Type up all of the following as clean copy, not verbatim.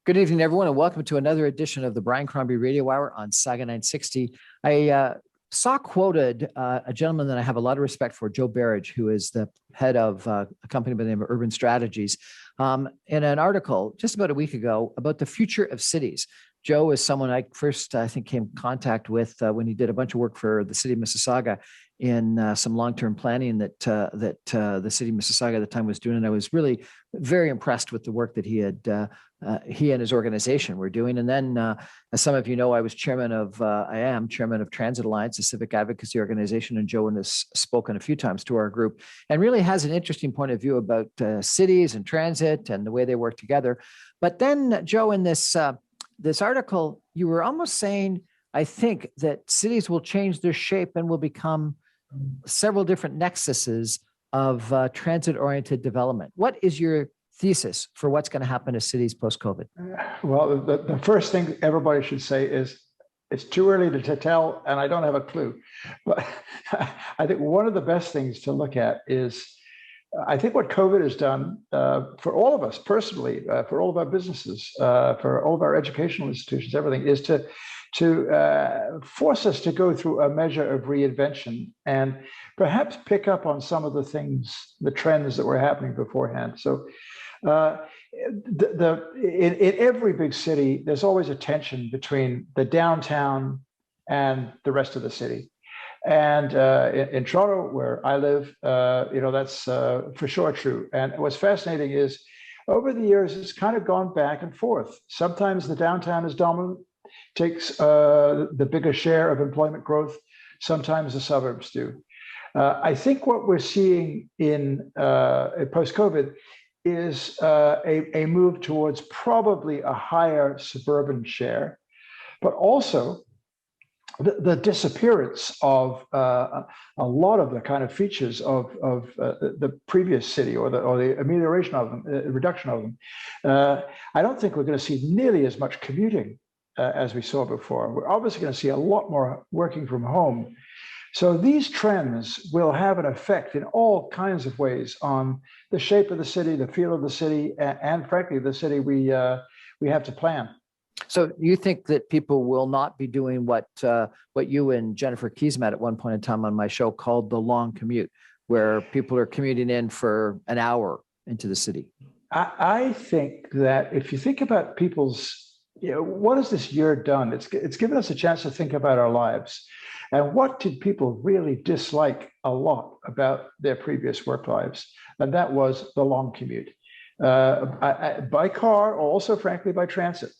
Good evening, everyone, and welcome to another edition of the Brian Crombie Radio Hour on Saga 960. I saw quoted a gentleman that I have a lot of respect for, Joe Berridge, who is the head of a company by the name of Urban Strategies, in an article just about a week ago about the future of cities. Joe is someone I first, I think, came in contact with when he did a bunch of work for the city of Mississauga in some long-term planning that the city of Mississauga at the time was doing. And I was really very impressed with the work that he and his organization were doing. And then, as some of you know, I am chairman of Transit Alliance, a civic advocacy organization, and Joe has spoken a few times to our group and really has an interesting point of view about cities and transit and the way they work together. But then, Joe, in this article, you were almost saying, I think, that cities will change their shape and will become several different nexuses of transit-oriented development. What is your thesis for what's going to happen to cities post-COVID? Well, the first thing everybody should say is it's too early to tell, and I don't have a clue. But I think one of the best things to look at is, I think what COVID has done for all of us personally, for all of our businesses, for all of our educational institutions, everything, is to force us to go through a measure of reinvention and perhaps pick up on some of the things, the trends that were happening beforehand. So in every big city, there's always a tension between the downtown and the rest of the city. And in Toronto, where I live, that's for sure true. And what's fascinating is over the years, it's kind of gone back and forth. Sometimes the downtown is dominant, takes the bigger share of employment growth. Sometimes the suburbs do. I think what we're seeing in post-COVID is a move towards probably a higher suburban share, but also the disappearance of a lot of the kind of features of the previous city, or the amelioration of them, reduction of them. I don't think we're going to see nearly as much commuting as we saw before. We're obviously going to see a lot more working from home. So these trends will have an effect in all kinds of ways on the shape of the city, the feel of the city, and frankly, the city we have to plan. So you think that people will not be doing what you and Jennifer Keesmaat at one point in time on my show called the long commute, where people are commuting in for an hour into the city? I think that if you think about people's, what has this year done? It's given us a chance to think about our lives. And what did people really dislike a lot about their previous work lives? And that was the long commute, by car, or also, frankly, by transit.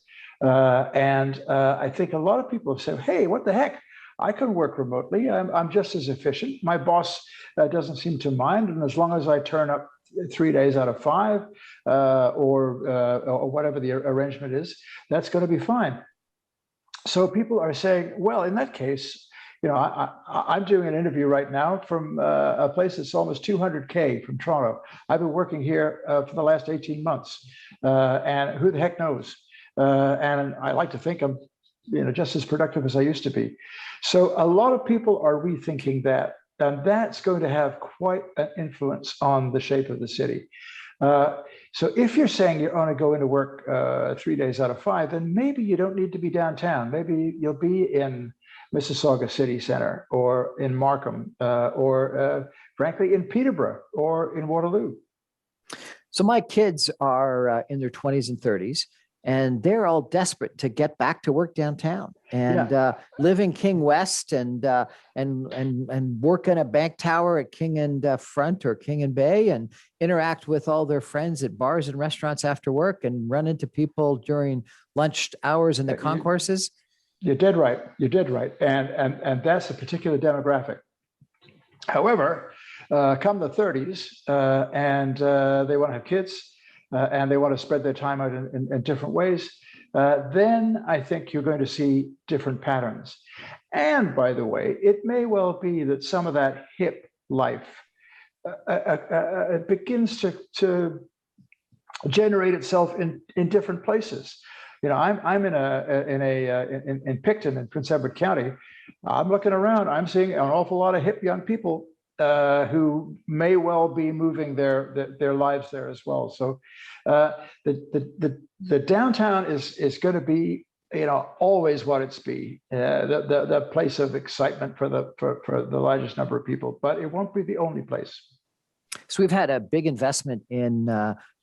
And I think a lot of people have said, hey, what the heck? I can work remotely. I'm just as efficient. My boss doesn't seem to mind. And as long as I turn up 3 days out of 5, or whatever the arrangement is, that's going to be fine. So people are saying, well, in that case, I'm doing an interview right now from a place that's almost 200K from Toronto. I've been working here for the last 18 months, and who the heck knows? And I like to think I'm, just as productive as I used to be. So a lot of people are rethinking that, and that's going to have quite an influence on the shape of the city. So if you're saying you're only going to work 3 days out of 5, then maybe you don't need to be downtown. Maybe you'll be in Mississauga City Centre, or in Markham, or frankly in Peterborough, or in Waterloo. So my kids are in their 20s and 30s, and they're all desperate to get back to work downtown and live in King West and work in a bank tower at King and Front or King and Bay, and interact with all their friends at bars and restaurants after work, and run into people during lunch hours in the concourses. You're dead right. You're dead right. And that's a particular demographic. However, come the 30s, and they want to have kids, and they want to spread their time out in different ways, then I think you're going to see different patterns. And by the way, it may well be that some of that hip life begins to generate itself in different places. I'm in Picton in Prince Edward County. I'm looking around. I'm seeing an awful lot of hip young people who may well be moving their lives there as well. So the downtown is going to be, always what it's be, the place of excitement for the largest number of people, but it won't be the only place. So we've had a big investment in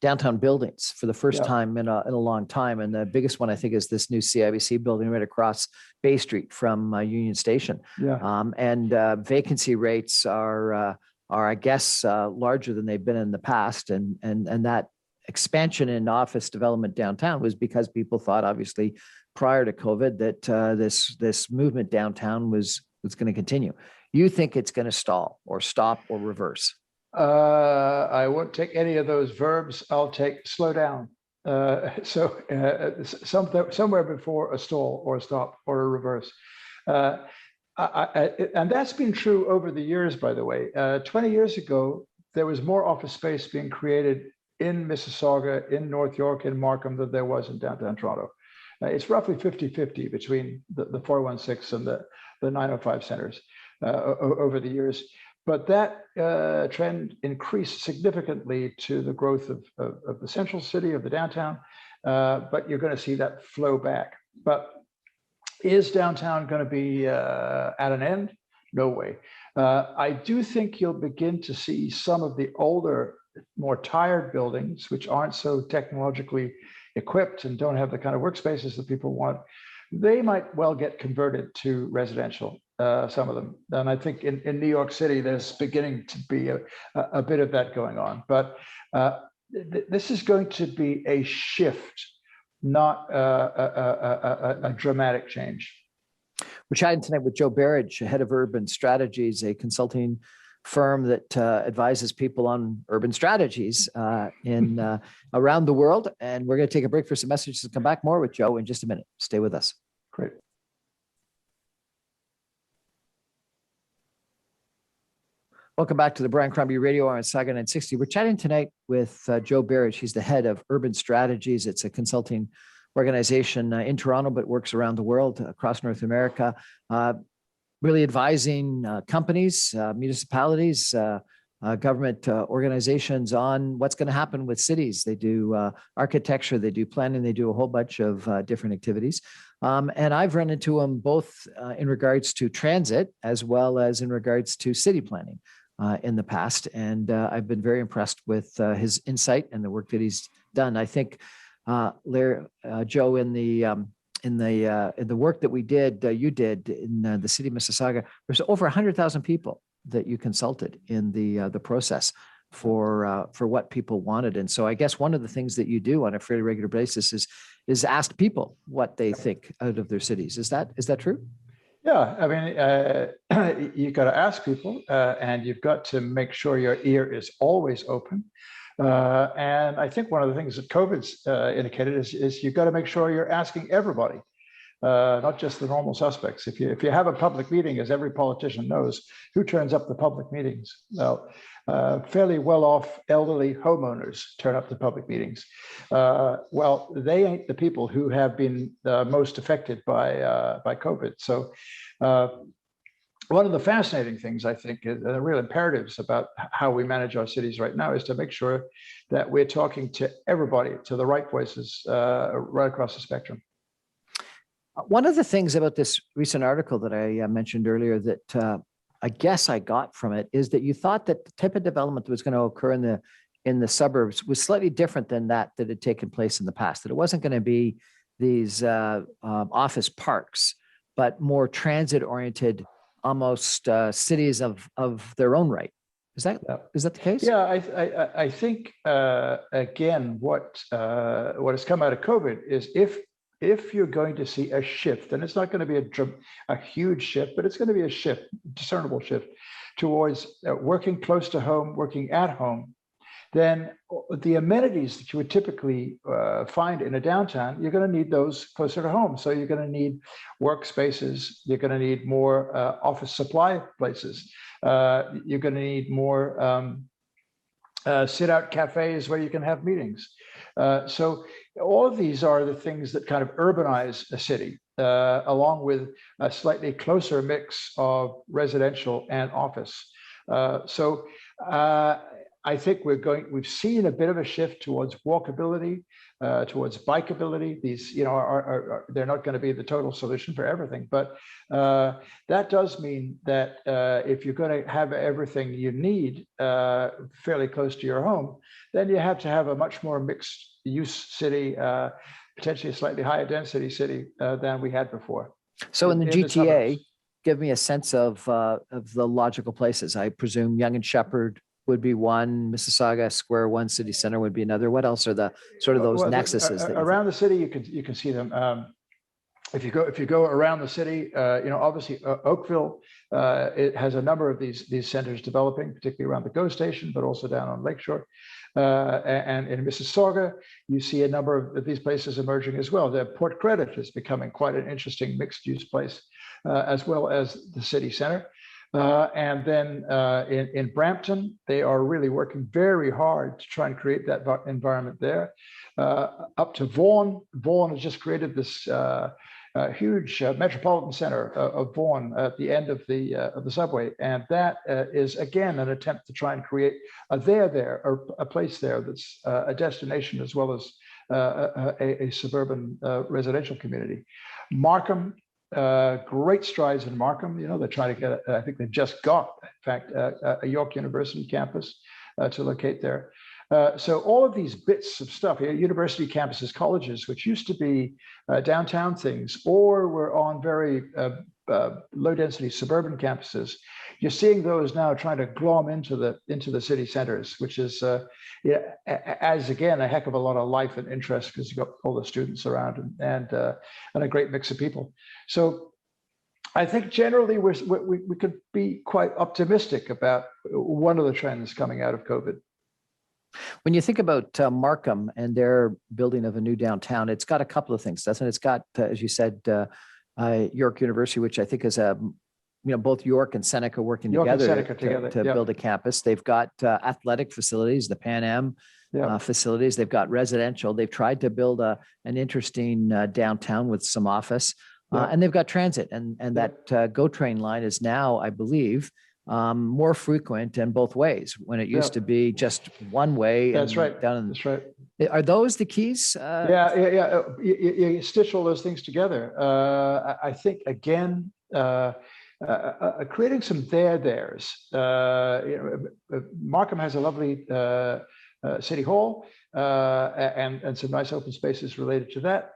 downtown buildings for the first Yeah. time in a long time. And the biggest one, I think, is this new CIBC building right across Bay Street from Union Station. Yeah. And vacancy rates are I guess, larger than they've been in the past. And that expansion in office development downtown was because people thought, obviously, prior to COVID, that this movement downtown was going to continue. You think it's going to stall or stop or reverse? I won't take any of those verbs. I'll take slow down. Somewhere before a stall or a stop or a reverse. And that's been true over the years, by the way. 20 years ago, there was more office space being created in Mississauga, in North York, in Markham than there was in downtown Toronto. It's roughly 50-50 between the 416 and the 905 centers over the years. But that trend increased significantly to the growth of the central city, of the downtown. But you're going to see that flow back. But is downtown going to be at an end? No way. I do think you'll begin to see some of the older, more tired buildings, which aren't so technologically equipped and don't have the kind of workspaces that people want. They might well get converted to residential. Some of them. And I think in New York City, there's beginning to be a bit of that going on. But this is going to be a shift, not a dramatic change. We're chatting tonight with Joe Berridge, head of urban strategies, a consulting firm that advises people on urban strategies in around the world. And we're going to take a break for some messages and come back more with Joe in just a minute. Stay with us. Great. Welcome back to the Brian Crombie Radio Hour on Saga 960. We're chatting tonight with Joe Berridge. He's the head of Urban Strategies. It's a consulting organization in Toronto, but works around the world, across North America, really advising companies, municipalities, government organizations on what's going to happen with cities. They do architecture, they do planning, they do a whole bunch of different activities. And I've run into them both in regards to transit as well as in regards to city planning in the past. And I've been very impressed with his insight and the work that he's done. I think, Joe, in the work that we did, you did in the city of Mississauga, there's over 100,000 people that you consulted in the process for what people wanted. And so I guess one of the things that you do on a fairly regular basis is ask people what they think out of their cities. Is that true? Yeah, I mean, you've got to ask people, and you've got to make sure your ear is always open. And I think one of the things that COVID's indicated is you've got to make sure you're asking everybody, not just the normal suspects. If you have a public meeting, as every politician knows, who turns up to public meetings? Well, fairly well-off elderly homeowners turn up to public meetings. Well, they ain't the people who have been most affected by COVID. So one of the fascinating things, I think, the real imperatives about how we manage our cities right now is to make sure that we're talking to everybody, to the right voices, right across the spectrum. One of the things about this recent article that I mentioned earlier that I guess I got from it is that you thought that the type of development that was going to occur in the suburbs was slightly different than that had taken place in the past, that it wasn't going to be these office parks, but more transit-oriented, almost cities of their own right. Is that the case? Yeah, I think again, what has come out of COVID is if you're going to see a shift, and it's not going to be a huge shift, but it's going to be a shift, discernible shift towards working close to home, working at home, then the amenities that you would typically find in a downtown, you're going to need those closer to home. So you're going to need workspaces, you're going to need more office supply places, you're going to need more sit-out cafes where you can have meetings. So all of these are the things that kind of urbanize a city, along with a slightly closer mix of residential and office. So I think we've seen a bit of a shift towards walkability, towards bikeability. These, they're not going to be the total solution for everything, but that does mean that if you're going to have everything you need fairly close to your home, then you have to have a much more mixed use city, potentially a slightly higher density city than we had before. So in the GTA, give me a sense of the logical places. I presume Yonge and Sheppard would be one, Mississauga Square One City Center would be another. What else are the sort of those nexuses that around the city? You can see them. If you go around the city, obviously Oakville, it has a number of these centers developing, particularly around the GO station, but also down on Lakeshore. And in Mississauga, you see a number of these places emerging as well. The Port Credit is becoming quite an interesting mixed-use place, as well as the city center. And then in Brampton, they are really working very hard to try and create that environment there. Up to Vaughan. Vaughan has just created this huge metropolitan center of Vaughan at the end of the subway, and that is again an attempt to try and create a place there that's a destination as well as a suburban residential community. Markham. Great strides in Markham. They're trying to get, I think they've just got, in fact, a York University campus to locate there. So all of these bits of stuff, university campuses, colleges, which used to be downtown things, or were on very low density suburban campuses, you're seeing those now trying to glom into the city centers, which is adds again a heck of a lot of life and interest because you've got all the students around and a great mix of people. So I think generally we could be quite optimistic about one of the trends coming out of COVID. When you think about Markham and their building of a new downtown, it's got a couple of things, doesn't it? It's got, as you said, York University, which I think is both York and Seneca working together to build a campus. They've got athletic facilities, the Pan Am facilities. They've got residential. They've tried to build an interesting downtown with some office, and they've got transit. And that GO train line is now, I believe, more frequent in both ways when it used to be just one way. That's right. That's right. Are those the keys? You stitch all those things together. I think again, creating some theirs. Markham has a lovely city hall and some nice open spaces related to that.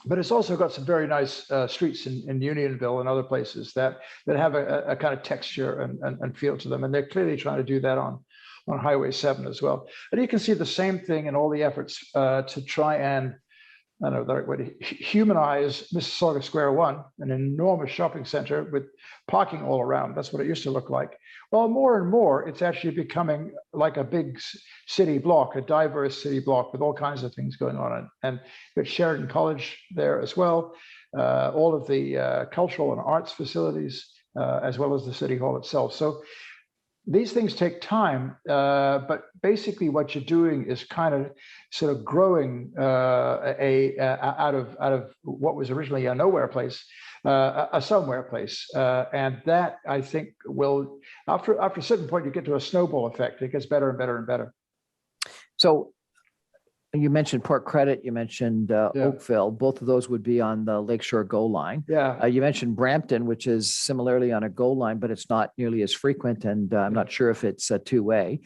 But it's also got some very nice streets in Unionville and other places that have a kind of texture and feel to them. And they're clearly trying to do that on Highway 7 as well. And you can see the same thing in all the efforts to try and, I don't know the right way to humanize Mississauga Square One, an enormous shopping center with parking all around. That's what it used to look like. Well, more and more, it's actually becoming like a big city block, a diverse city block with all kinds of things going on. And there's Sheridan College there as well, all of the cultural and arts facilities, as well as the city hall itself. So these things take time, but basically what you're doing is kind of sort of growing out of what was originally a nowhere place, a somewhere place. And that, I think, will, after a certain point, you get to a snowball effect. It gets better and better and better. So you mentioned Port Credit, you mentioned Oakville. Both of those would be on the Lakeshore GO line. You mentioned Brampton, which is similarly on a GO line, but it's not nearly as frequent. And I'm not sure if it's a two-way.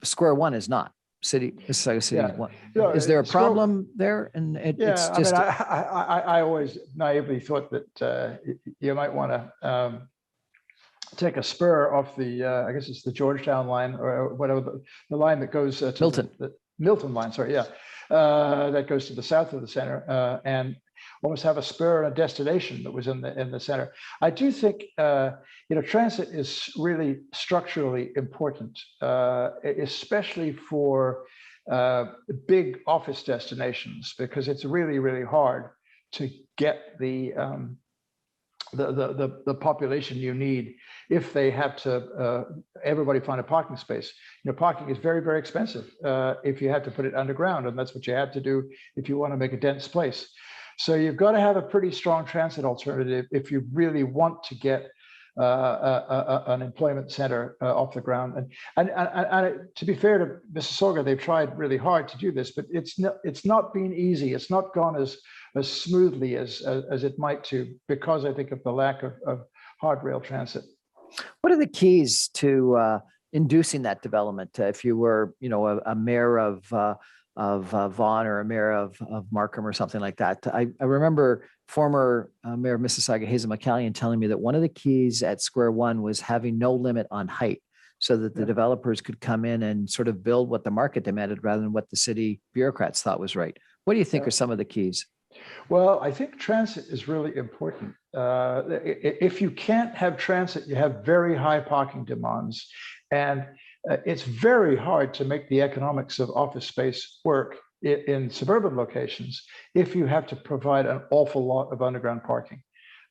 Square One is not. Mississauga City One. Is there a problem there? And it's just. I always naively thought that you might want to take a spur off the, I guess it's the Georgetown line or whatever, the line that goes to Milton. The Milton line, sorry, that goes to the south of the center, and almost have a spur and a destination that was in the center. I do think transit is really structurally important, especially for big office destinations, because it's really, really hard to get the population you need if they have to everybody find a parking space. Parking is very, very expensive if you have to put it underground, and that's what you have to do if you want to make a dense place. So you've got to have a pretty strong transit alternative if you really want to get an employment center off the ground. And to be fair to Mississauga, they've tried really hard to do this, but it's not been easy. It's not gone as smoothly as it might to, because I think of the lack of hard rail transit. What are the keys to inducing that development? If you were, a mayor of Vaughan or a mayor of Markham or something like that. I remember former Mayor of Mississauga, Hazel McCallion, telling me that one of the keys at Square One was having no limit on height, so that the developers could come in and sort of build what the market demanded rather than what the city bureaucrats thought was right. What do you think are some of the keys? Well, I think transit is really important. If you can't have transit, you have very high parking demands. And it's very hard to make the economics of office space work in suburban locations if you have to provide an awful lot of underground parking.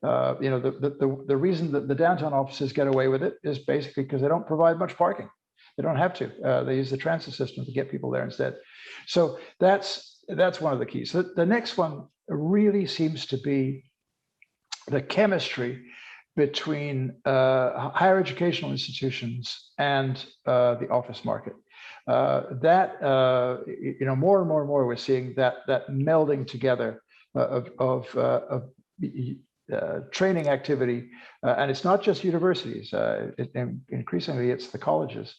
The reason that the downtown offices get away with it is basically because they don't provide much parking. They don't have to. They use the transit system to get people there instead. So that's one of the keys. The next one really seems to be the chemistry between higher educational institutions and the office market. More and more, we're seeing that melding together of training activity, and it's not just universities. Increasingly, it's the colleges.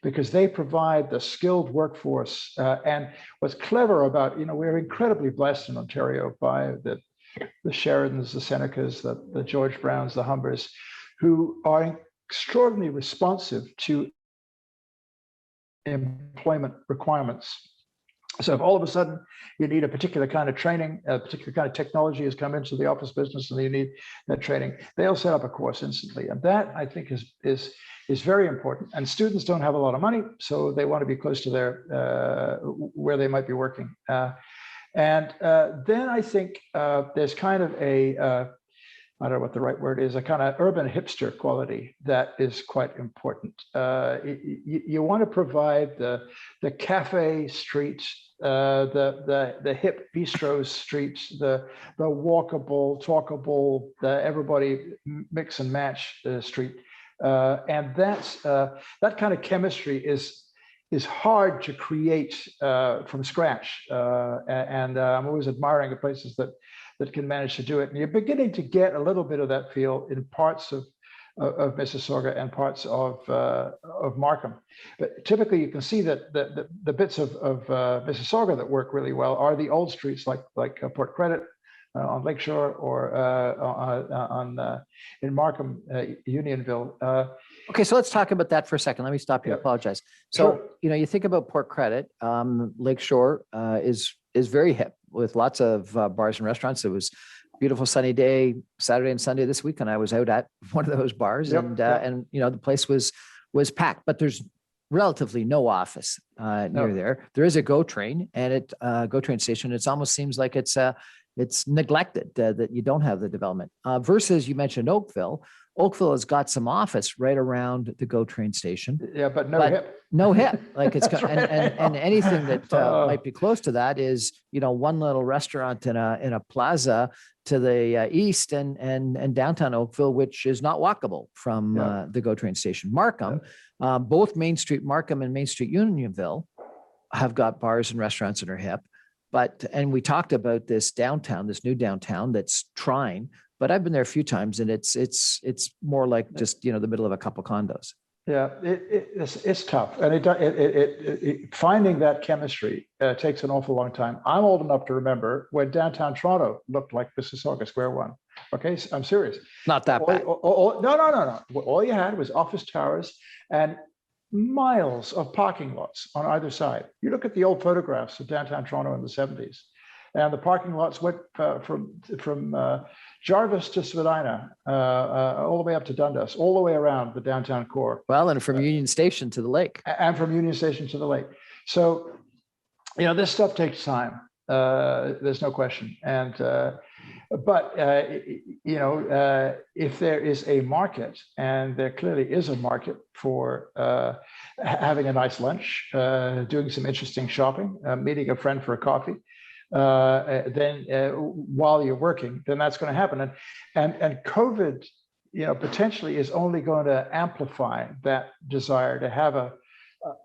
Because they provide the skilled workforce. And what's clever about, we're incredibly blessed in Ontario by the Sheridans, the Senecas, the George Browns, the Humbers, who are extraordinarily responsive to employment requirements. So if all of a sudden you need a particular kind of training, a particular kind of technology has come into the office business and you need that training, they'll set up a course instantly. And that, I think, is very important. And students don't have a lot of money, so they want to be close to their where they might be working. Then I think there's kind of I don't know what the right word is, a kind of urban hipster quality that is quite important. You want to provide the cafe streets, the hip bistro streets, the walkable, talkable, the everybody mix and match street, and that kind of chemistry is hard to create from scratch. I'm always admiring the places that can manage to do it. And you're beginning to get a little bit of that feel in parts of Mississauga and parts of Markham. But typically you can see that the bits of Mississauga that work really well are the old streets like Port Credit on Lakeshore or in Markham, Unionville. Okay, so let's talk about that for a second. Let me stop you. I apologize. So, Sure. You think about Port Credit, Lakeshore is very hip with lots of bars and restaurants. It was a beautiful sunny day, Saturday and Sunday this week, and I was out at one of those bars, and the place was packed. But there's relatively no office near there. There is a GO train and GO train station. It almost seems like it's neglected that you don't have the development. Versus you mentioned Oakville. Oakville has got some office right around the GO train station. Yeah, but no hip. No hip. Like it's got, Right. and anything that might be close to that is one little restaurant in a plaza to the east and downtown Oakville, which is not walkable from the GO train station. Markham, both Main Street Markham and Main Street Unionville have got bars and restaurants that are hip. And we talked about this new downtown that's trying, but I've been there a few times and it's more like just, the middle of a couple condos. Yeah, it's tough. And finding that chemistry takes an awful long time. I'm old enough to remember when downtown Toronto looked like Mississauga Square One. Okay, so I'm serious. Not that bad. No. All you had was office towers and miles of parking lots on either side. You look at the old photographs of downtown Toronto in the 70s, and the parking lots went from Jarvis to Spadina, all the way up to Dundas, all the way around the downtown core. Well, and from Union Station to the lake. And from Union Station to the lake. So, this stuff takes time. There's no question. But if there is a market, and there clearly is a market for having a nice lunch, doing some interesting shopping, meeting a friend for a coffee, then while you're working, then that's going to happen. And COVID potentially is only going to amplify that desire to have a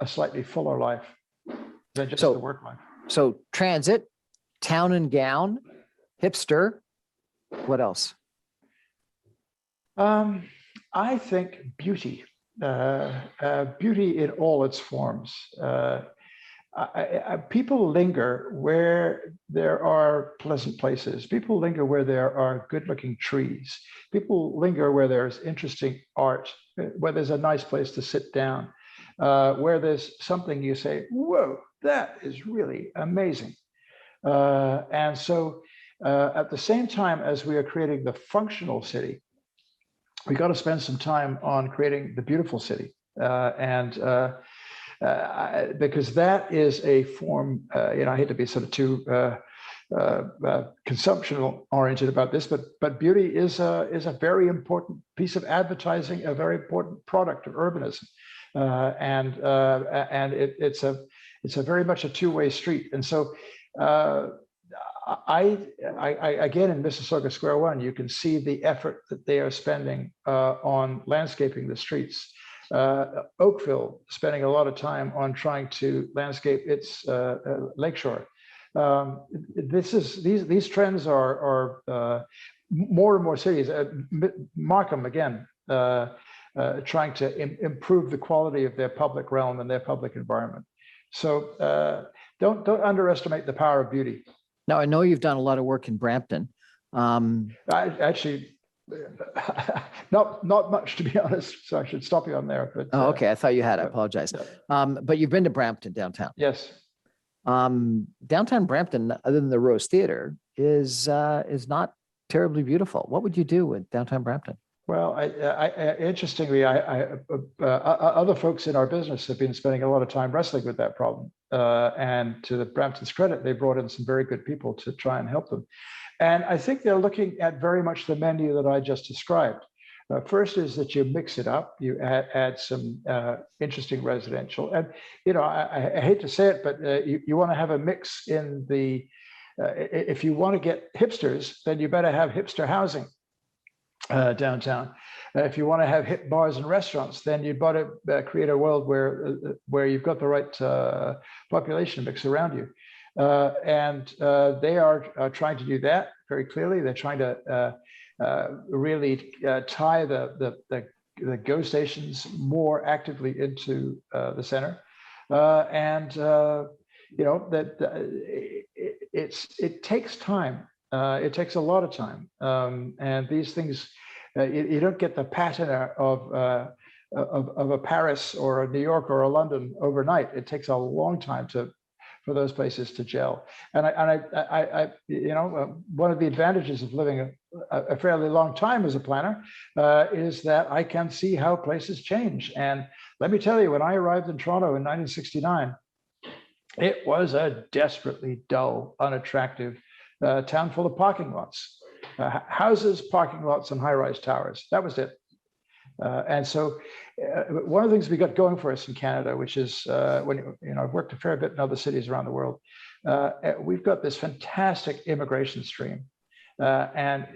slightly fuller life than just the work life. So transit, town and gown, hipster, what else? I think beauty, beauty in all its forms. People linger where there are pleasant places. People linger where there are good-looking trees. People linger where there's interesting art, where there's a nice place to sit down, where there's something you say, whoa, that is really amazing. And so at the same time as we are creating the functional city, we got to spend some time on creating the beautiful city. Because that is a form, I hate to be sort of too consumption oriented about this, but beauty is a very important piece of advertising, a very important product of urbanism, and it's a very much a two-way street. And so I again, in Mississauga Square One, you can see the effort that they are spending on landscaping the streets. Oakville spending a lot of time on trying to landscape its lakeshore. These trends are more and more cities. Markham again, trying to improve the quality of their public realm and their public environment. So don't underestimate the power of beauty. Now, I know you've done a lot of work in Brampton. Not much, to be honest. So I should stop you on there. But okay. I thought you had. I apologize. But you've been to Brampton downtown. Yes. Downtown Brampton, other than the Rose Theater, is not terribly beautiful. What would you do with downtown Brampton? Well, interestingly, other folks in our business have been spending a lot of time wrestling with that problem. And to the Brampton's credit, they brought in some very good people to try and help them. And I think they're looking at very much the menu that I just described. First is that you mix it up, you add some interesting residential. And, I hate to say it, but you want to have a mix in the, if you want to get hipsters, then you better have hipster housing downtown. If you want to have hip bars and restaurants, then you've got to create a world where you've got the right population mix around you. And they are trying to do that very clearly. They're trying to really tie the GO stations more actively into the center. It takes time. It takes a lot of time. And these things, you don't get the patina of a Paris or a New York or a London overnight. It takes a long time for those places to gel. And one of the advantages of living a fairly long time as a planner is that I can see how places change. And let me tell you, when I arrived in Toronto in 1969, it was a desperately dull, unattractive town full of parking lots, houses, parking lots, and high-rise towers. That was it. And so one of the things we got going for us in Canada, which is I've worked a fair bit in other cities around the world, we've got this fantastic immigration stream. And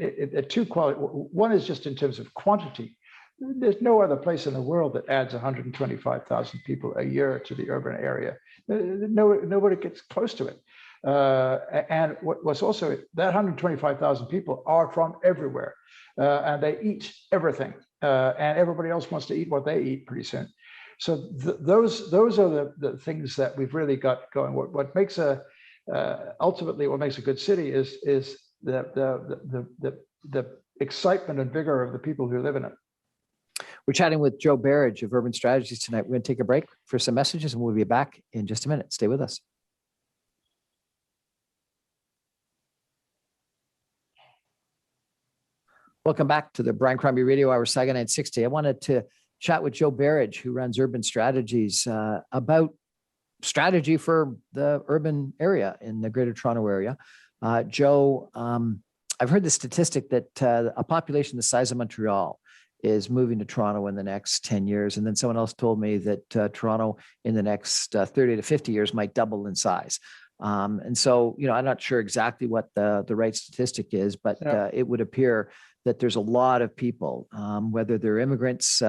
two quality. One is just in terms of quantity. There's no other place in the world that adds 125,000 people a year to the urban area. Nobody gets close to it. And what's also, that 125,000 people are from everywhere, and they eat everything, and everybody else wants to eat what they eat pretty soon. So those are the things that we've really got going. What makes ultimately what makes a good city is the excitement and vigor of the people who live in it. We're chatting with Joe Berridge of Urban Strategies tonight. We're going to take a break for some messages, and we'll be back in just a minute. Stay with us. Welcome back to the Brian Crombie Radio Hour, Saga 960. I wanted to chat with Joe Berridge, who runs Urban Strategies, about strategy for the urban area in the Greater Toronto area. Joe, I've heard the statistic that a population the size of Montreal is moving to Toronto in the next 10 years. And then someone else told me that Toronto in the next 30 to 50 years might double in size. And so, I'm not sure exactly what the right statistic is, but it would appear that there's a lot of people, whether they're immigrants,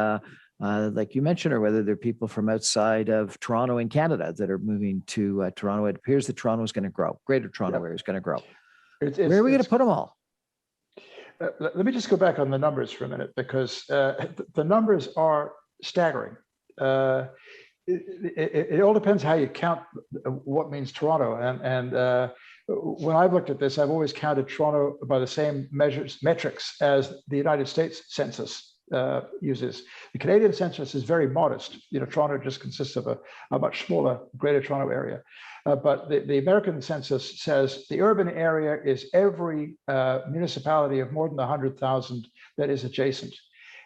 like you mentioned, or whether they're people from outside of Toronto and Canada that are moving to Toronto. It appears that Toronto is going to grow. Greater Toronto area is going to grow. Where are we going to put them all? Let me just go back on the numbers for a minute, because the numbers are staggering. It all depends how you count what means Toronto. And when I've looked at this, I've always counted Toronto by the same metrics as the United States Census uses. The Canadian census is very modest. Toronto just consists of a much smaller Greater Toronto area. But the American census says the urban area is every municipality of more than 100,000 that is adjacent.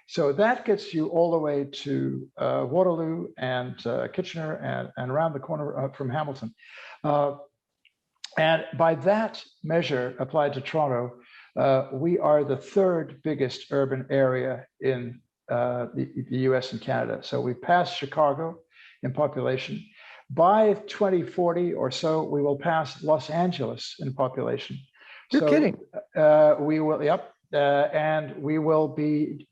So that gets you all the way to Waterloo and Kitchener and around the corner from Hamilton. And by that measure applied to Toronto, we are the third biggest urban area in the US and Canada. So we passed Chicago in population. By 2040 or so, we will pass Los Angeles in population. You're kidding. We will, yep. And we will be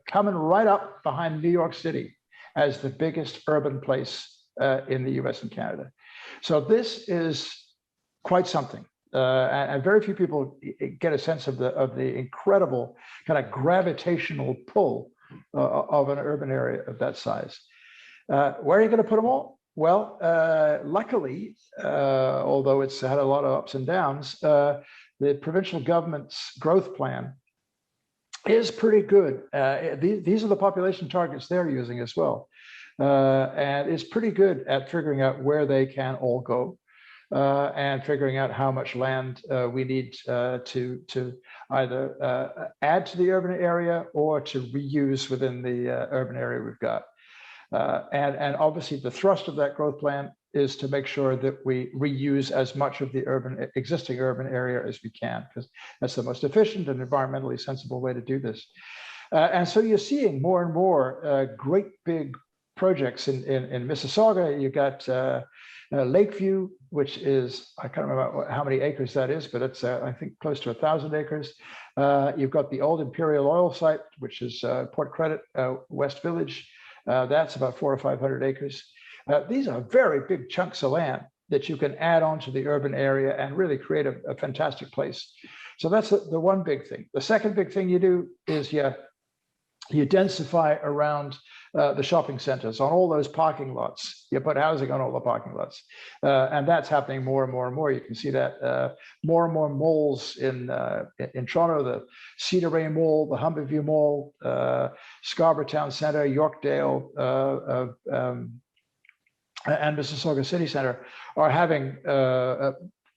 coming right up behind New York City as the biggest urban place in the US and Canada. So this is quite something. And very few people get a sense of the incredible kind of gravitational pull of an urban area of that size. Where are you going to put them all? Well, luckily, although it's had a lot of ups and downs, the provincial government's growth plan is pretty good. These are the population targets they're using as well. And it's pretty good at figuring out where they can all go. And figuring out how much land we need to either add to the urban area or to reuse within the urban area we've got. And obviously the thrust of that growth plan is to make sure that we reuse as much of the existing urban area as we can, because that's the most efficient and environmentally sensible way to do this. And so you're seeing more and more great big projects in Mississauga. You've got Lakeview, which is, I can't remember how many acres that is, but it's, I think, close to 1,000 acres. You've got the old Imperial Oil site, which is Port Credit, West Village. That's about 400 or 500 acres. These are very big chunks of land that you can add on to the urban area and really create a fantastic place. So that's the one big thing. The second big thing you do is you densify around the shopping centers, on all those parking lots. You put housing on all the parking lots. And that's happening more and more and more. You can see that more and more malls in Toronto, the Cedar Ray Mall, the Humberview Mall, Scarborough Town Center, Yorkdale, and Mississauga City Center are having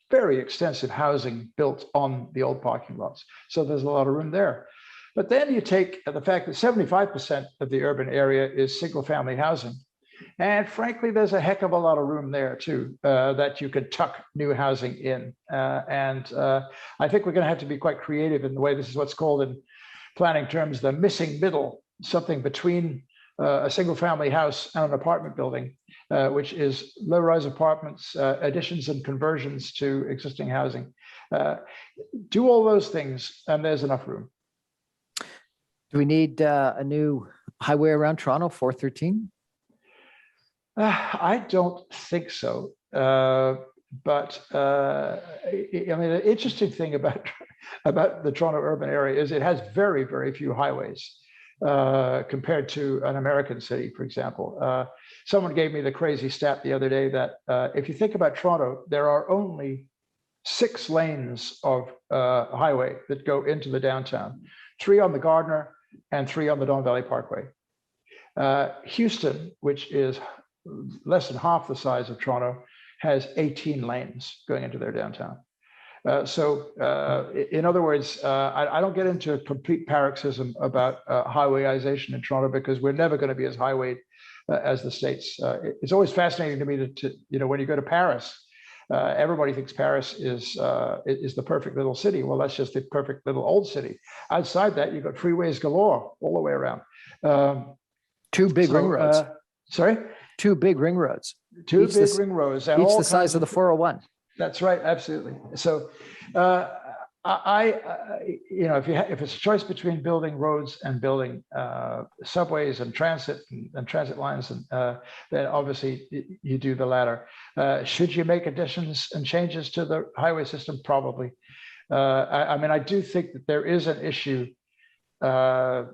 very extensive housing built on the old parking lots. So there's a lot of room there. But then you take the fact that 75% of the urban area is single family housing. And frankly, there's a heck of a lot of room there too, that you could tuck new housing in. And I think we're going to have to be quite creative in the way. This is what's called in planning terms, the missing middle, something between a single family house and an apartment building, which is low-rise apartments, additions and conversions to existing housing. Do all those things and there's enough room. Do we need a new highway around Toronto, 413? I don't think so. But I mean, the interesting thing about the Toronto urban area is it has very, very few highways compared to an American city, for example. Someone gave me the crazy stat the other day that if you think about Toronto, there are only 6 lanes of highway that go into the downtown, 3 on the Gardiner and 3 on the Don Valley Parkway. Houston, which is less than half the size of Toronto, has 18 lanes going into their downtown. In other words, I don't get into complete paroxysm about highwayization in Toronto because we're never going to be as highwayed as the States. It's always fascinating to me to when you go to Paris, everybody thinks Paris is the perfect little city. Well, that's just the perfect little old city. Outside that, you've got freeways galore all the way around. 2 big ring roads. Sorry? 2 big ring roads. Two big ring roads. Each the size of the 401. That's right, absolutely. So, if it's a choice between building roads and building subways and transit lines, then obviously you do the latter. Should you make additions and changes to the highway system? Probably. I do think that there is an issue. The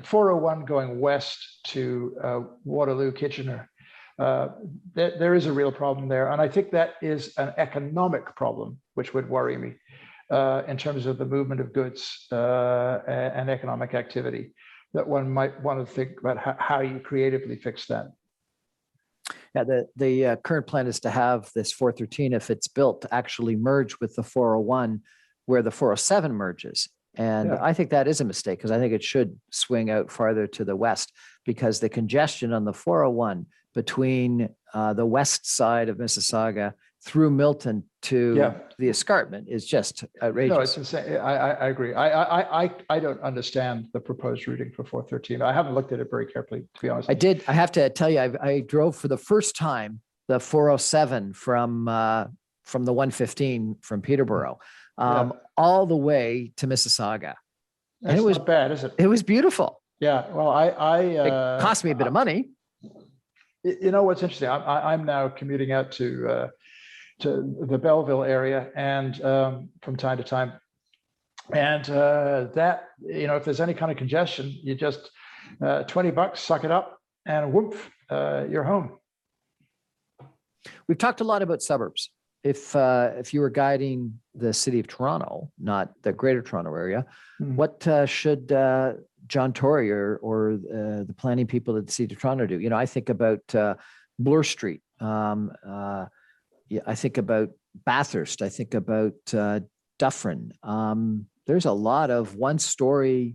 401 going west to Waterloo, Kitchener. There is a real problem there. And I think that is an economic problem, which would worry me in terms of the movement of goods and economic activity, that one might want to think about how you creatively fix that. Yeah, the current plan is to have this 413, if it's built, to actually merge with the 401 where the 407 merges. And Yeah. I think that is a mistake, because I think it should swing out farther to the west, because the congestion on the 401 between the west side of Mississauga through Milton to the escarpment is just outrageous. No, it's insane. I agree. I don't understand the proposed routing for 413. I haven't looked at it very carefully, to be honest. I did. I have to tell you, I drove for the first time the 407 from the 115 from Peterborough all the way to Mississauga. And it was not bad, is it? It was beautiful. Yeah. Well, it cost me a bit of money. You know what's interesting? I'm now commuting out to the Belleville area, and from time to time, and that, if there's any kind of congestion, you just $20, suck it up, and whoop, you're home. We've talked a lot about suburbs. If you were guiding the city of Toronto, not the Greater Toronto area, what should John Tory or the planning people at the City of Toronto do? I think about Bloor Street. I think about Bathurst. I think about Dufferin. There's a lot of one-story,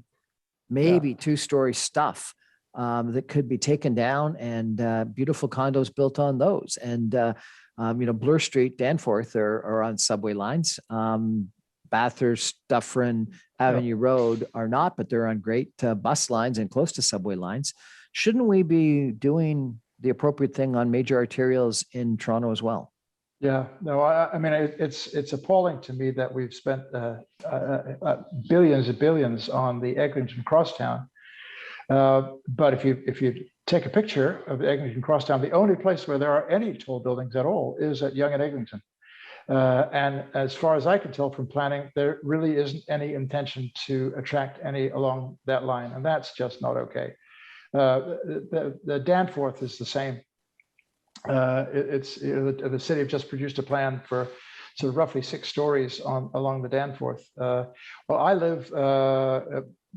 maybe two-story stuff that could be taken down, and beautiful condos built on those. And Bloor Street, Danforth are on subway lines. Bathurst, Dufferin, Avenue Road are not, but they're on great bus lines and close to subway lines. Shouldn't we be doing the appropriate thing on major arterials in Toronto as well? Yeah, no, I mean, it's appalling to me that we've spent billions and billions on the Eglinton Crosstown. But if you take a picture of the Eglinton Crosstown, the only place where there are any tall buildings at all is at Yonge and Eglinton. And as far as I can tell from planning, there really isn't any intention to attract any along that line, and that's just not okay. The Danforth is the same. The city have just produced a plan for sort of roughly 6 stories along the Danforth. Well, I live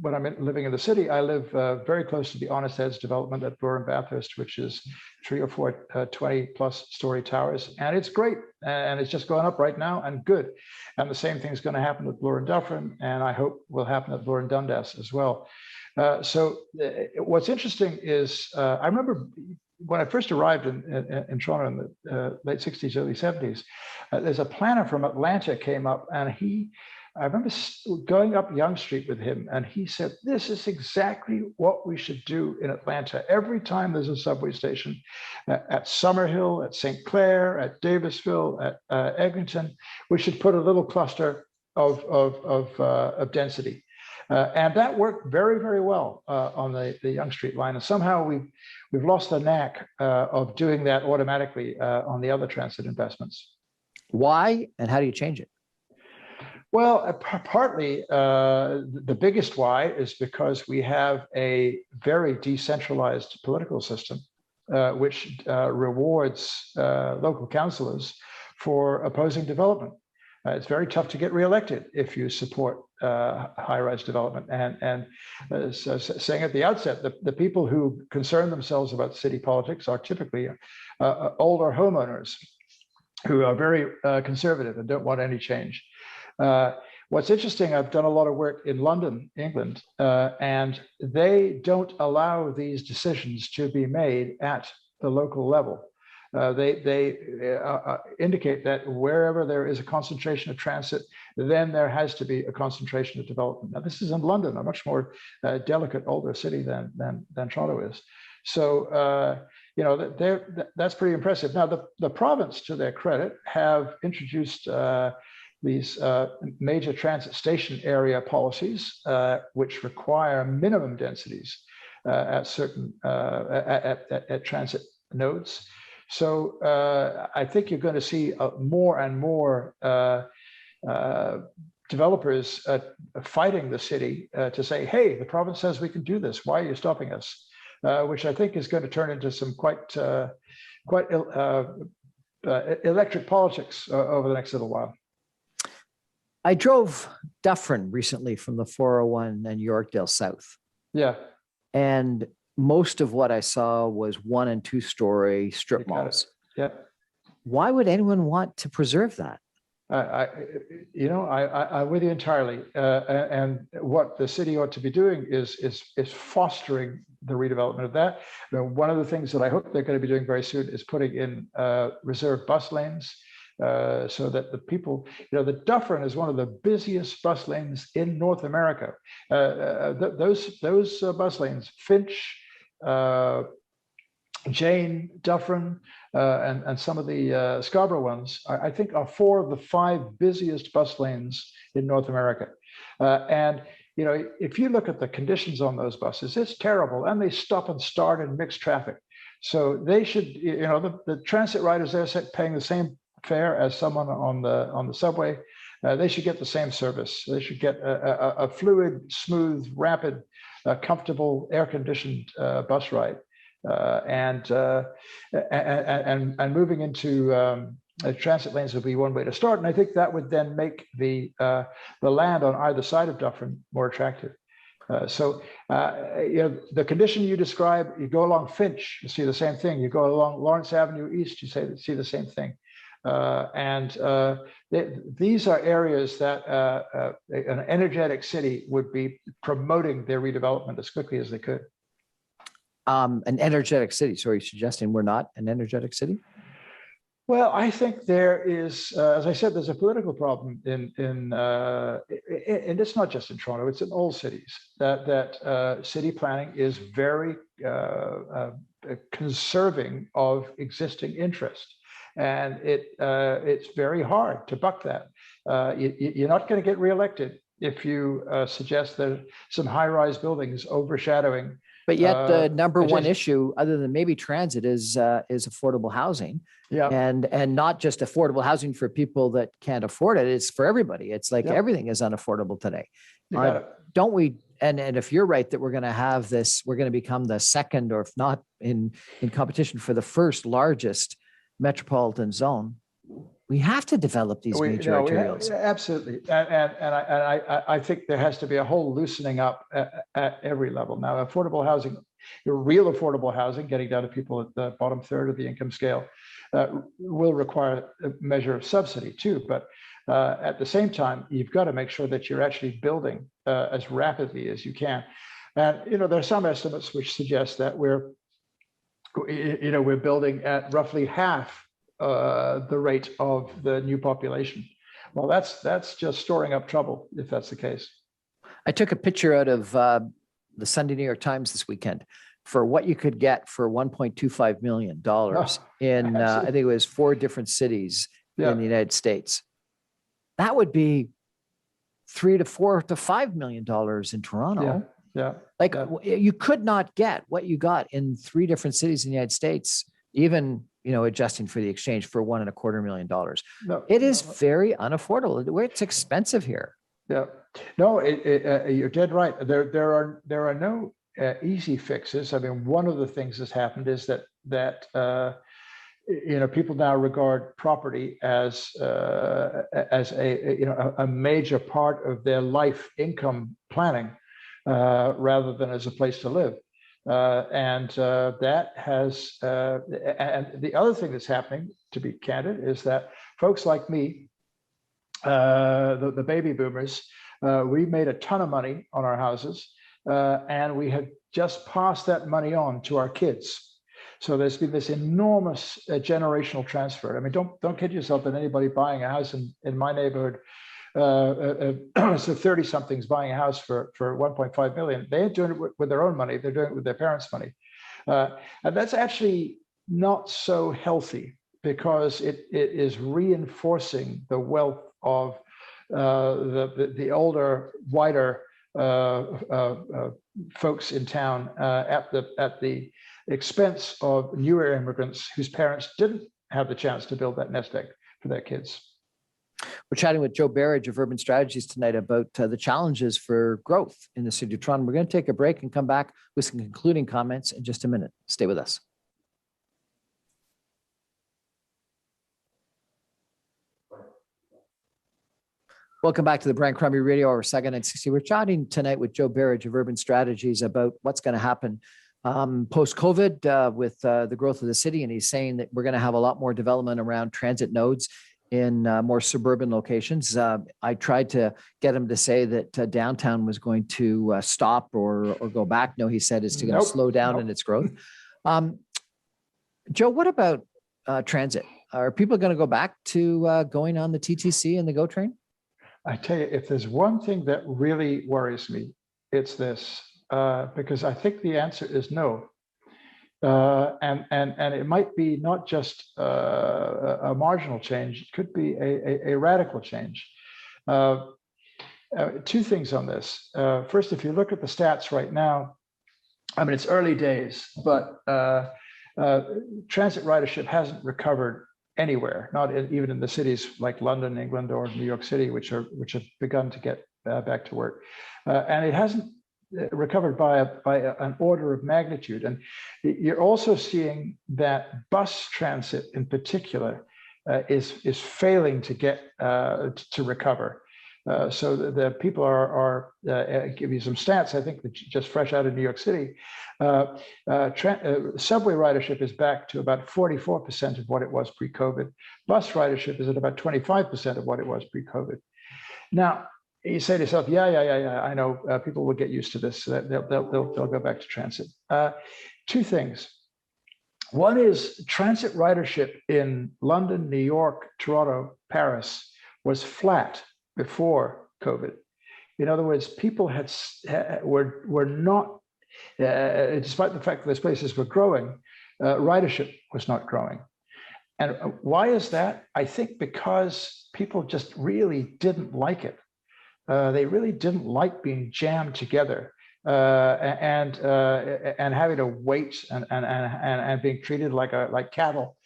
when I'm living in the city, I live very close to the Honest Heads development at Bloor and Bathurst, which is 3 or 4 20+ story towers, and it's great, and it's just going up right now, and good. And the same thing is going to happen at Bloor and Dufferin, and I hope will happen at Bloor and Dundas as well. So what's interesting is I remember when I first arrived in Toronto in the late 60s, early 70s, there's a planner from Atlanta came up, and I remember going up Yonge Street with him, and he said, this is exactly what we should do in Atlanta. Every time there's a subway station at Summerhill, at St. Clair, at Davisville, at Eglinton, we should put a little cluster of density. And that worked very, very well on the Yonge Street line. And somehow we've lost the knack of doing that automatically on the other transit investments. Why, and how do you change it? Well, partly the biggest why is because we have a very decentralized political system, which rewards local councillors for opposing development. It's very tough to get reelected if you support high-rise development. And so saying at the outset, the people who concern themselves about city politics are typically older homeowners who are very conservative and don't want any change. What's interesting, I've done a lot of work in London, England, and they don't allow these decisions to be made at the local level. They indicate that wherever there is a concentration of transit, then there has to be a concentration of development. Now, this is in London, a much more delicate, older city than Toronto is. So that's pretty impressive. Now, the province, to their credit, have introduced these major transit station area policies, which require minimum densities at certain at transit nodes. So I think you're going to see more and more developers fighting the city to say, hey, the province says we can do this. Why are you stopping us? Which I think is going to turn into some quite electric politics over the next little while. I drove Dufferin recently from the 401 and Yorkdale South. Yeah. And most of what I saw was 1- and 2-story strip malls. Yeah. Why would anyone want to preserve that? I'm with you entirely. And what the city ought to be doing is fostering the redevelopment of that. One of the things that I hope they're going to be doing very soon is putting in reserved bus lanes so that the people, the Dufferin is one of the busiest bus lanes in North America. Those bus lanes, Finch, Jane, Dufferin, and some of the Scarborough ones, I think are 4 of the 5 busiest bus lanes in North America. And if you look at the conditions on those buses, it's terrible, and they stop and start in mixed traffic. So they should, the transit riders there paying the same fare as someone on the subway. They should get the same service. They should get a fluid, smooth, rapid, comfortable, air-conditioned bus ride. And moving into transit lanes would be one way to start, and I think that would then make the land on either side of Dufferin more attractive. The condition you describe, you go along Finch, you see the same thing. You go along Lawrence Avenue East, you see the same thing. These are areas that an energetic city would be promoting their redevelopment as quickly as they could. An energetic city. So are you suggesting we're not an energetic city? Well, I think there is, as I said, there's a political problem and it's not just in Toronto, it's in all cities, that city planning is very conserving of existing interest. And it's very hard to buck that. You're not going to get reelected if you suggest that some high-rise buildings overshadowing. But yet the number one issue, other than maybe transit, is affordable housing. Yeah. And not just affordable housing for people that can't afford it. It's for everybody. It's like everything is unaffordable today. Don't we? And if you're right that we're going to have this, we're going to become the second, or if not in competition for the first largest metropolitan zone. We have to develop these major arterials. Absolutely. And I think there has to be a whole loosening up at every level. Now, affordable housing, real affordable housing, getting down to people at the bottom third of the income scale, will require a measure of subsidy too. But at the same time, you've got to make sure that you're actually building as rapidly as you can. And, there are some estimates which suggest that we're building at roughly half the rate of the new population. Well, that's just storing up trouble if that's the case. I took a picture out of the Sunday New York Times this weekend for what you could get for $1.25 million in, I think it was 4 different cities in the United States. That would be $3 to $4 to $5 million in Toronto. You could not get what you got in 3 different cities in the United States, even adjusting for the exchange, for $1.25 million. It is very unaffordable. It's expensive here. Yeah, no, you're dead right. There are no easy fixes. I mean, one of the things that's happened is that people now regard property as a major part of their life income planning rather than as a place to live. And that has, and the other thing that's happening, to be candid, is that folks like me, the baby boomers, we made a ton of money on our houses, and we had just passed that money on to our kids. So there's been this enormous generational transfer. I mean, don't kid yourself that anybody buying a house in my neighborhood, so 30-somethings buying a house for $1.5 million. They ain't doing it with their own money. They're doing it with their parents' money. And that's actually not so healthy because it is reinforcing the wealth of the older, whiter folks in town at the expense of newer immigrants whose parents didn't have the chance to build that nest egg for their kids. We're chatting with Joe Berridge of Urban Strategies tonight about the challenges for growth in the city of Toronto. We're going to take a break and come back with some concluding comments in just a minute. Stay with us. Welcome back to the Brian Crombie Radio Hour, Saga 960. We're chatting tonight with Joe Berridge of Urban Strategies about what's going to happen post-COVID with the growth of the city. And he's saying that we're going to have a lot more development around transit nodes in more suburban locations. I tried to get him to say that downtown was going to stop or go back. No, he said it's going to slow down in its growth. Joe, what about transit? Are people going to go back to going on the TTC and the GO train? I tell you, if there's one thing that really worries me, it's this, because I think the answer is no. And it might be not just a marginal change, it could be a radical change. Two things on this. First, if you look at the stats right now, I mean, it's early days, but transit ridership hasn't recovered anywhere, even in the cities like London, England, or New York City, which have begun to get back to work, and it hasn't recovered by an order of magnitude. And you're also seeing that bus transit, in particular, is failing to get to recover. So the people are give you some stats, I think, that just fresh out of New York City. Subway ridership is back to about 44% of what it was pre-COVID. Bus ridership is at about 25% of what it was pre-COVID. Now, you say to yourself, yeah, I know people will get used to this. So they'll go back to transit. Two things. One is transit ridership in London, New York, Toronto, Paris was flat before COVID. In other words, people were not, despite the fact that those places were growing, ridership was not growing. And why is that? I think because people just really didn't like it. They really didn't like being jammed together and having to wait and being treated like cattle.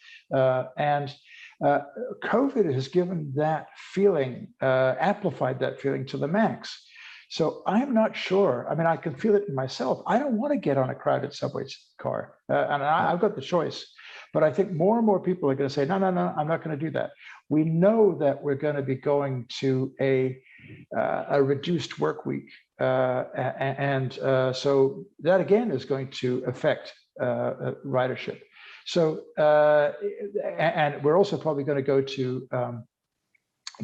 COVID has given that feeling, amplified that feeling to the max. So I'm not sure. I mean, I can feel it in myself. I don't want to get on a crowded subway car, and I've got the choice. But I think more and more people are going to say, no, I'm not going to do that. We know that we're going to be going to a reduced work week, so that again is going to affect ridership. So, and we're also probably going to go to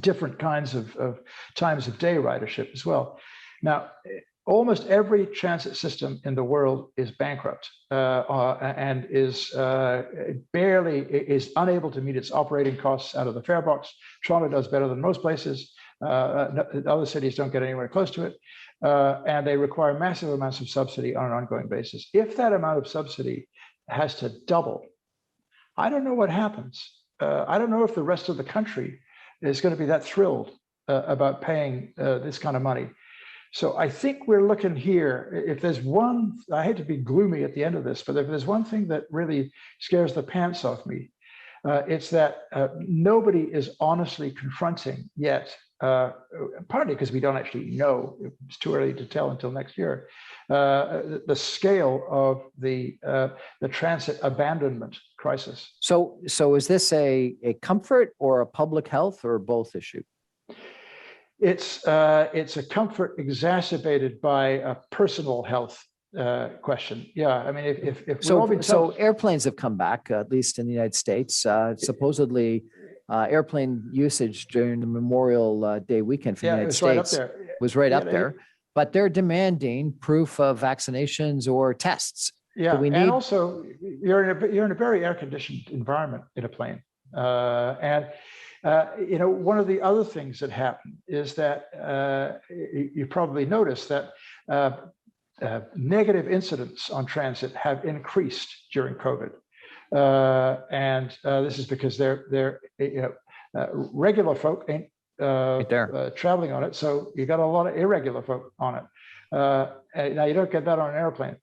different kinds of times of day ridership as well. Now, almost every transit system in the world is bankrupt and is unable to meet its operating costs out of the fare box. Toronto does better than most places. Other cities don't get anywhere close to it. And they require massive amounts of subsidy on an ongoing basis. If that amount of subsidy has to double, I don't know what happens. I don't know if the rest of the country is going to be that thrilled about paying this kind of money. So I think we're looking here, if there's one, I hate to be gloomy at the end of this, but if there's one thing that really scares the pants off me, it's that nobody is honestly confronting yet, partly because we don't actually know, it's too early to tell until next year, the scale of the transit abandonment crisis. So is this a comfort or a public health or both issue? It's a comfort exacerbated by a personal health question. Yeah, I mean, if so airplanes have come back, at least in the United States. Supposedly, airplane usage during the Memorial Day weekend for the United States was right up there. But they're demanding proof of vaccinations or tests. Yeah, and also you're in a very air-conditioned environment in a plane, one of the other things that happened is that you probably noticed that negative incidents on transit have increased during COVID. This is because they're regular folk ain't Right there. traveling on it, so you got a lot of irregular folk on it. Now you don't get that on an airplane.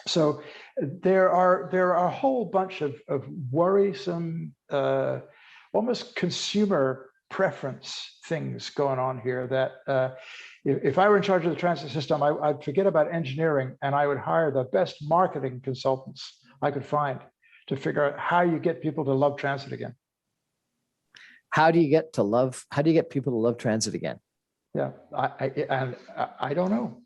So there are a whole bunch of worrisome, almost consumer preference things going on here that if I were in charge of the transit system, I'd forget about engineering and I would hire the best marketing consultants I could find to figure out how you get people to love transit again. How do you get people to love transit again? Yeah, I don't know.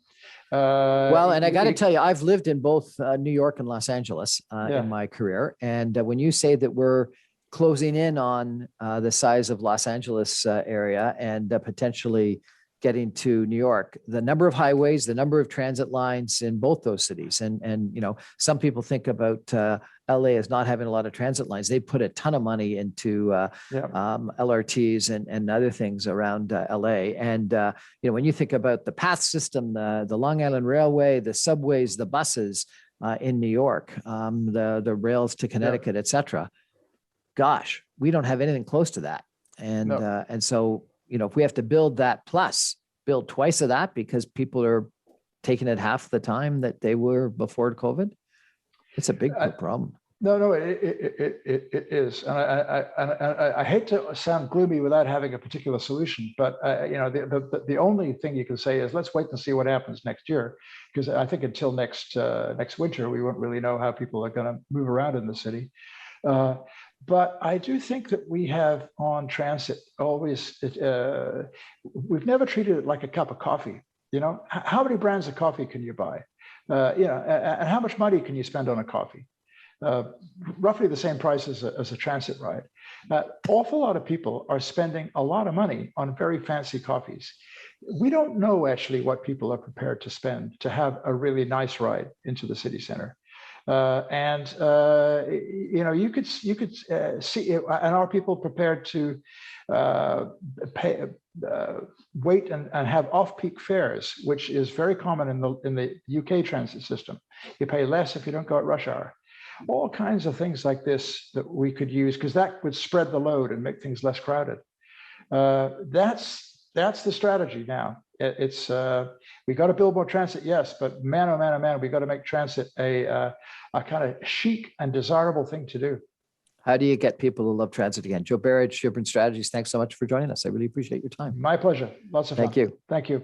Well, and I got to tell you, I've lived in both New York and Los Angeles Yeah. in my career. And when you say that we're closing in on the size of Los Angeles area and potentially getting to New York, the number of highways, the number of transit lines in both those cities. And you know, some people think about LA as not having a lot of transit lines. They put a ton of money into LRTs and other things around LA. And you know, when you think about the path system, the Long Island Railway, the subways, the buses in New York, the rails to Connecticut, et cetera, gosh, we don't have anything close to that. And and so, you know, if we have to build that plus build twice of that because people are taking it half the time that they were before COVID, it's a big problem. No, it is, and I hate to sound gloomy without having a particular solution, but you know, the only thing you can say is let's wait and see what happens next year, because I think until next winter we won't really know how people are going to move around in the city. But I do think that we have on transit always, we've never treated it like a cup of coffee. You know, how many brands of coffee can you buy? You know, and how much money can you spend on a coffee? Roughly the same price as a transit ride. Awful lot of people are spending a lot of money on very fancy coffees. We don't know actually what people are prepared to spend to have a really nice ride into the city center. You know, you could see, and are people prepared to wait and have off-peak fares, which is very common in the UK transit system. You pay less if you don't go at rush hour. All kinds of things like this that we could use, because that would spread the load and make things less crowded. That's the strategy now. It's we got to build more transit, yes, but man, oh man, oh man, we got to make transit a kind of chic and desirable thing to do. How do you get people to love transit again? Joe Berridge, Urban Strategies, thanks so much for joining us. I really appreciate your time. My pleasure. Lots of fun. Thank you. Thank you.